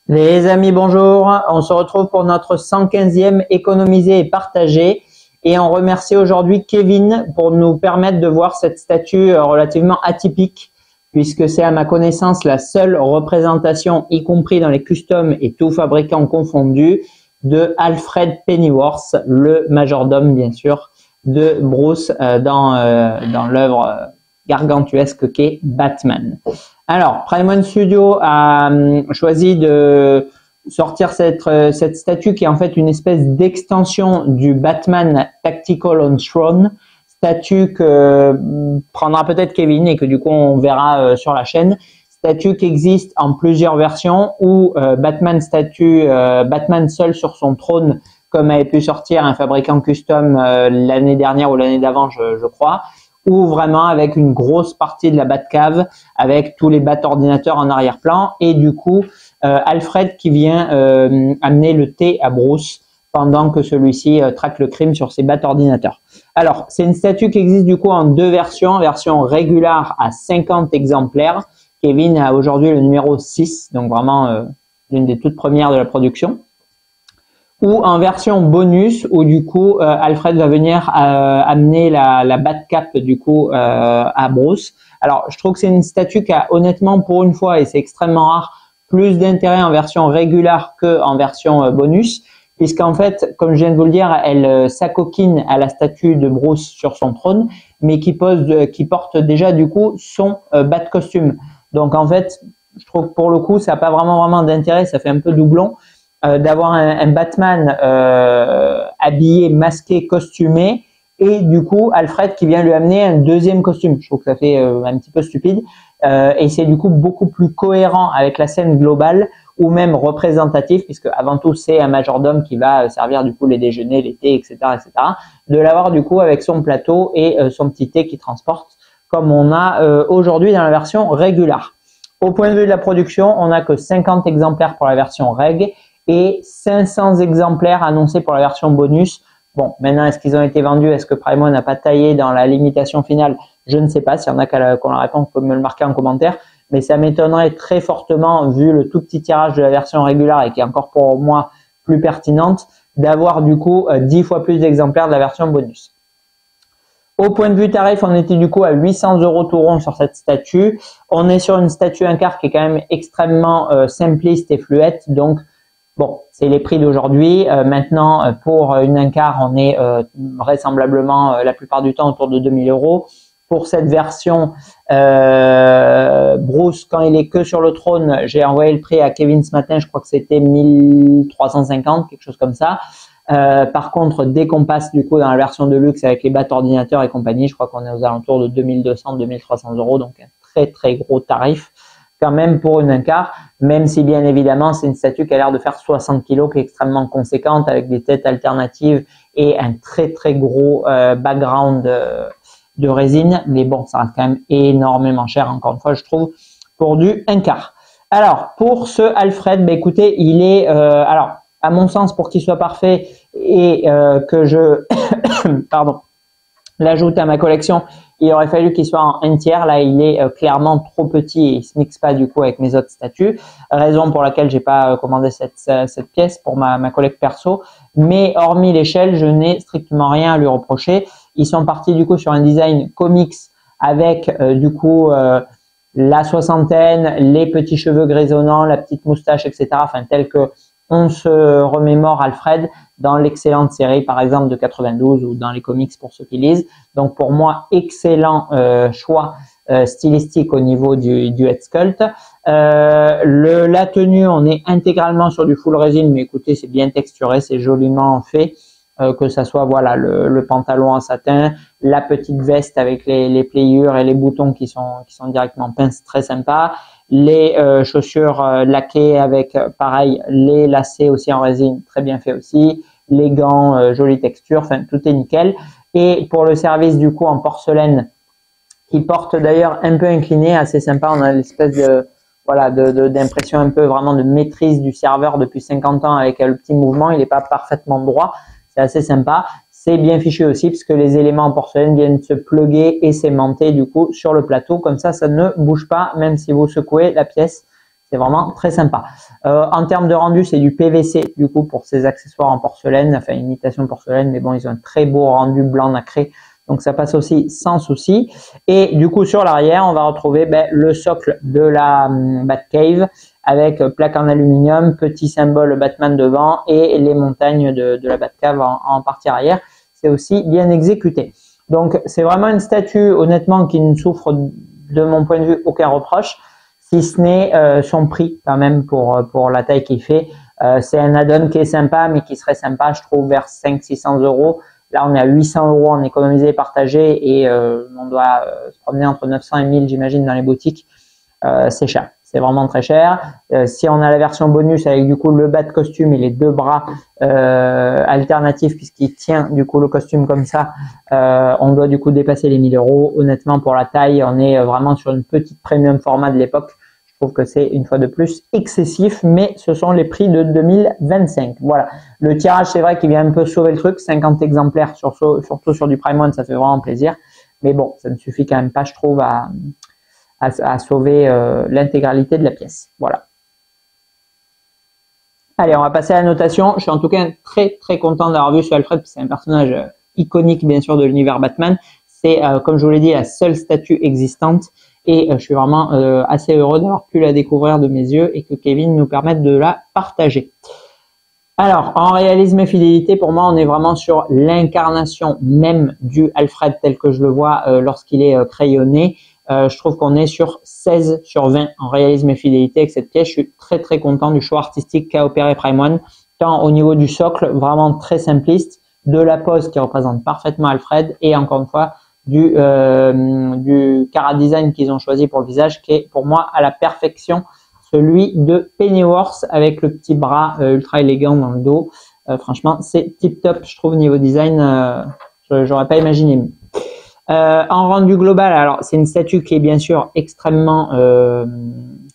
Les amis, bonjour. On se retrouve pour notre 115e économiser et partager. Et on remercie aujourd'hui Kevin pour nous permettre de voir cette statue relativement atypique, puisque c'est à ma connaissance la seule représentation, y compris dans les customs et tout fabricant confondu, de Alfred Pennyworth, le majordome bien sûr de Bruce dans l'œuvre gargantuesque qu'est Batman. Alors, Prime Studio a choisi de sortir cette statue qui est en fait une espèce d'extension du Batman Tactical on Throne, statue que prendra peut-être Kevin et que du coup on verra sur la chaîne. Statue qui existe en plusieurs versions où Batman seul sur son trône, comme avait pu sortir un fabricant custom l'année dernière ou l'année d'avant, je crois, ou vraiment avec une grosse partie de la Batcave, avec tous les Bat-ordinateurs en arrière-plan, et du coup, Alfred qui vient amener le thé à Bruce pendant que celui-ci traque le crime sur ses Bat-ordinateurs. Alors, c'est une statue qui existe du coup en deux versions, version régulière à 50 exemplaires. Kevin a aujourd'hui le numéro 6, donc vraiment l'une des toutes premières de la production. Ou en version bonus où du coup Alfred va venir amener la Batcape du coup à Bruce. Alors je trouve que c'est une statue qui a honnêtement pour une fois, et c'est extrêmement rare, plus d'intérêt en version régulière que en version bonus, puisqu'en fait, comme je viens de vous le dire, elle s'acoquine à la statue de Bruce sur son trône, mais qui porte déjà du coup son bat costume. Donc en fait, je trouve que pour le coup, ça n'a pas vraiment d'intérêt, ça fait un peu doublon d'avoir un Batman habillé, masqué, costumé, et du coup Alfred qui vient lui amener un deuxième costume. Je trouve que ça fait un petit peu stupide, et c'est du coup beaucoup plus cohérent avec la scène globale ou même représentatif, puisque avant tout c'est un majordome qui va servir du coup les déjeuners, les thés, etc., de l'avoir du coup avec son plateau et son petit thé qui transporte, comme on a aujourd'hui dans la version régulière. Au point de vue de la production, on n'a que 50 exemplaires pour la version reg et 500 exemplaires annoncés pour la version bonus. Bon, maintenant, est-ce qu'ils ont été vendus? Est-ce que Primo n'a pas taillé dans la limitation finale? Je ne sais pas. S'il y en a qu'on la répond, vous pouvez me le marquer en commentaire. Mais ça m'étonnerait très fortement, vu le tout petit tirage de la version régulière et qui est encore pour moi plus pertinente, d'avoir du coup 10 fois plus d'exemplaires de la version bonus. Au point de vue tarif, on était du coup à 800 € tout rond sur cette statue. On est sur une statue un quart qui est quand même extrêmement simpliste et fluette. Donc, bon, c'est les prix d'aujourd'hui. Maintenant, pour une un quart, on est vraisemblablement la plupart du temps autour de 2000 €. Pour cette version, Bruce, quand il est que sur le trône, j'ai envoyé le prix à Kevin ce matin, je crois que c'était 1350, quelque chose comme ça. Par contre, dès qu'on passe du coup dans la version de luxe avec les Bat-ordinateurs et compagnie, je crois qu'on est aux alentours de 2200-2300 €, donc un très gros tarif quand même pour une un quart, même si bien évidemment c'est une statue qui a l'air de faire 60 kg, qui est extrêmement conséquente avec des têtes alternatives et un très gros background de résine, mais bon, ça reste quand même énormément cher, encore une fois, je trouve, pour du un quart. Alors, pour ce Alfred, bah, écoutez, il est, alors, à mon sens, pour qu'il soit parfait et que je pardon, l'ajoute à ma collection, il aurait fallu qu'il soit en un tiers. Là, il est clairement trop petit et il se mixe pas du coup avec mes autres statues. Raison pour laquelle j'ai pas commandé cette pièce pour ma collecte perso. Mais hormis l'échelle, je n'ai strictement rien à lui reprocher. Ils sont partis du coup sur un design comics avec du coup la soixantaine, les petits cheveux grisonnants, la petite moustache, etc. Enfin, tel que on se remémore Alfred dans l'excellente série par exemple de 92 ou dans les comics pour ceux qui lisent. Donc pour moi, excellent choix stylistique au niveau du head sculpt. La tenue, on est intégralement sur du full résine, mais écoutez, c'est bien texturé, c'est joliment fait. Que ça soit voilà le pantalon en satin, la petite veste avec les pliures et les boutons qui sont directement peints, très sympa. Les chaussures laquées avec pareil les lacets aussi en résine, très bien fait aussi. Les gants, jolie texture, enfin tout est nickel. Et pour le service du coup en porcelaine, qui porte d'ailleurs un peu incliné, assez sympa. On a l'espèce de voilà d'impression un peu vraiment de maîtrise du serveur depuis 50 ans avec le petit mouvement. Il n'est pas parfaitement droit. C'est assez sympa. C'est bien fichu aussi puisque les éléments en porcelaine viennent se plugger et s'aimanter du coup sur le plateau. Comme ça ne bouge pas même si vous secouez la pièce. C'est c'est vraiment très sympa. En termes de rendu, c'est du PVC du coup pour ces accessoires en porcelaine, enfin imitation porcelaine, mais bon, ils ont un très beau rendu blanc nacré, donc ça passe aussi sans souci. Et du coup sur l'arrière, on va retrouver le socle de la Batcave avec plaque en aluminium, petit symbole Batman devant et les montagnes de la Batcave en partie arrière. C'est aussi bien exécuté. Donc c'est vraiment une statue honnêtement qui ne souffre de mon point de vue aucun reproche, si ce n'est son prix quand même pour la taille qu'il fait. C'est un add-on qui est sympa, mais qui serait sympa, je trouve, vers 500-600 euros. Là, on est à 800 euros en économisé et partagé et on doit se promener entre 900 et 1000, j'imagine, dans les boutiques. C'est cher, c'est vraiment très cher. Si on a la version bonus avec du coup le bas de costume et les deux bras alternatifs puisqu'il tient du coup le costume comme ça, on doit du coup dépasser les 1000 euros. Honnêtement, pour la taille, on est vraiment sur une petite premium format de l'époque. Je trouve que c'est une fois de plus excessif, mais ce sont les prix de 2025. Voilà. Le tirage, c'est vrai qu'il vient un peu sauver le truc. 50 exemplaires, surtout sur du Prime One, ça fait vraiment plaisir. Mais bon, ça ne suffit quand même pas, je trouve, à sauver l'intégralité de la pièce. Voilà. Allez, on va passer à la notation. Je suis en tout cas très très content d'avoir vu ce Alfred. C'est un personnage iconique bien sûr de l'univers Batman. C'est comme je vous l'ai dit la seule statue existante et je suis vraiment assez heureux d'avoir pu la découvrir de mes yeux et que Kevin nous permette de la partager. Alors, en réalisme et fidélité, pour moi, on est vraiment sur l'incarnation même du Alfred tel que je le vois lorsqu'il est crayonné. Je trouve qu'on est sur 16 sur 20 en réalisme et fidélité avec cette pièce. Je suis très très content du choix artistique qu'a opéré Prime One, tant au niveau du socle, vraiment très simpliste, de la pose qui représente parfaitement Alfred et encore une fois du cara design qu'ils ont choisi pour le visage qui est pour moi à la perfection celui de Pennyworth avec le petit bras ultra élégant dans le dos. Franchement, c'est tip top, je trouve, niveau design. J'aurais pas imaginé mieux. En rendu global, alors c'est une statue qui est bien sûr extrêmement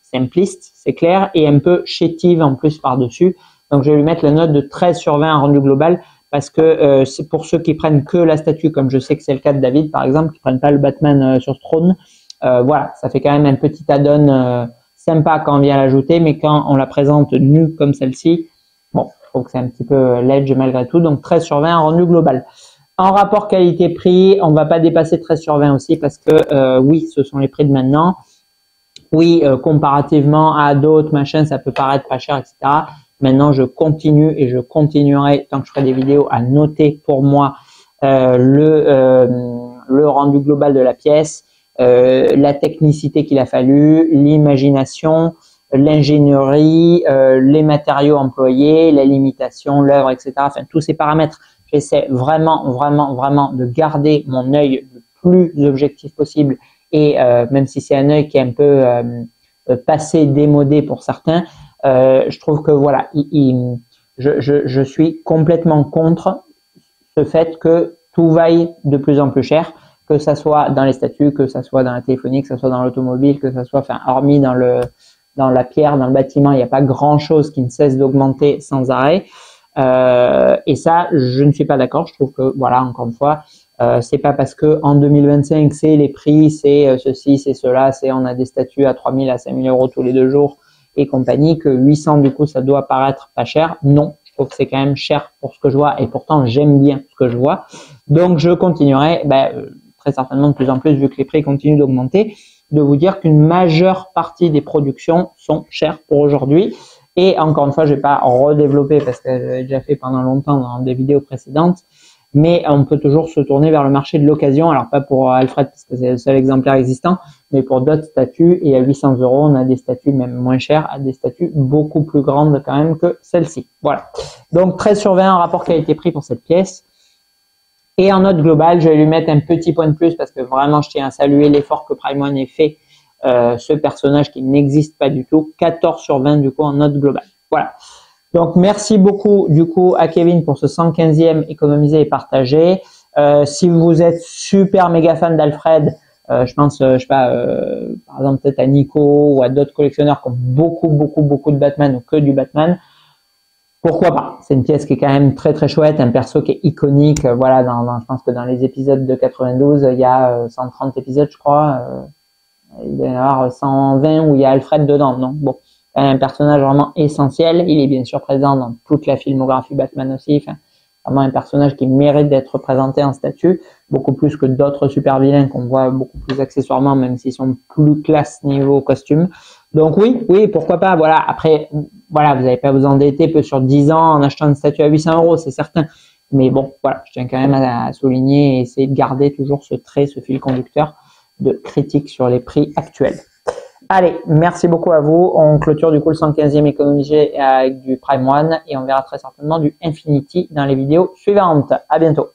simpliste, c'est clair, et un peu chétive en plus par-dessus. Donc je vais lui mettre la note de 13 sur 20 en rendu global parce que c'est pour ceux qui prennent que la statue, comme je sais que c'est le cas de David par exemple, qui prennent pas le Batman sur ce trône. Voilà, ça fait quand même un petit add-on sympa quand on vient l'ajouter, mais quand on la présente nue comme celle-ci, bon, je trouve que c'est un petit peu ledge malgré tout. Donc 13 sur 20 en rendu global. En rapport qualité-prix, on ne va pas dépasser 13 sur 20 aussi parce que oui, ce sont les prix de maintenant. Oui, comparativement à d'autres machins, ça peut paraître pas cher, etc. Maintenant, je continue et je continuerai tant que je ferai des vidéos à noter pour moi le rendu global de la pièce, la technicité qu'il a fallu, l'imagination, l'ingénierie, les matériaux employés, la limitation, l'œuvre, etc. Enfin, tous ces paramètres. J'essaie vraiment de garder mon œil le plus objectif possible et même si c'est un œil qui est un peu passé, démodé pour certains, je trouve que voilà, je suis complètement contre ce fait que tout vaille de plus en plus cher, que ça soit dans les statues, que ça soit dans la téléphonie, que ça soit dans l'automobile, que ça soit, enfin, hormis dans la pierre, dans le bâtiment, il n'y a pas grand chose qui ne cesse d'augmenter sans arrêt. Et ça, je ne suis pas d'accord. Je trouve que, voilà, encore une fois, c'est pas parce que en 2025, c'est les prix, c'est ceci, c'est cela, c'est on a des statues à 3000 à 5000 euros tous les 2 jours et compagnie, que 800, du coup, ça doit paraître pas cher. Non, je trouve que c'est quand même cher pour ce que je vois et pourtant, j'aime bien ce que je vois. Donc, je continuerai, très certainement de plus en plus, vu que les prix continuent d'augmenter, de vous dire qu'une majeure partie des productions sont chères pour aujourd'hui. Et encore une fois, je vais pas redévelopper parce que j'avais déjà fait pendant longtemps dans des vidéos précédentes, mais on peut toujours se tourner vers le marché de l'occasion. Alors pas pour Alfred parce que c'est le seul exemplaire existant, mais pour d'autres statues. Et à 800 euros, on a des statues même moins chères, à des statues beaucoup plus grandes quand même que celle-ci. Voilà. Donc 13 sur 20 en rapport qualité-prix pour cette pièce. Et en note globale, je vais lui mettre un petit point de plus parce que vraiment, je tiens à saluer l'effort que Prime One ait fait. Ce personnage qui n'existe pas du tout, 14 sur 20 du coup en note globale. Voilà. Donc merci beaucoup du coup à Kevin pour ce 115e économisé et partagé. Si vous êtes super méga fan d'Alfred, je pense, je sais pas, par exemple peut-être à Nico ou à d'autres collectionneurs qui ont beaucoup de Batman ou que du Batman, pourquoi pas? C'est une pièce qui est quand même très très chouette, un perso qui est iconique. Voilà, je pense que dans les épisodes de 92, il y a 130 épisodes, je crois. Il doit y en avoir 120 où il y a Alfred dedans, non? Bon, un personnage vraiment essentiel. Il est bien sûr présent dans toute la filmographie Batman aussi. Enfin, vraiment un personnage qui mérite d'être présenté en statue, beaucoup plus que d'autres super vilains qu'on voit beaucoup plus accessoirement, même s'ils sont plus classe niveau costume. Donc oui, pourquoi pas. Voilà. Après, voilà, vous n'allez pas vous endetter que sur 10 ans en achetant une statue à 800 €, c'est certain. Mais bon, voilà, je tiens quand même à souligner et essayer de garder toujours ce trait, ce fil conducteur de critique sur les prix actuels. Allez, merci beaucoup à vous. On clôture du coup le 115e économisé avec du Prime One et on verra très certainement du Infinity dans les vidéos suivantes. À bientôt.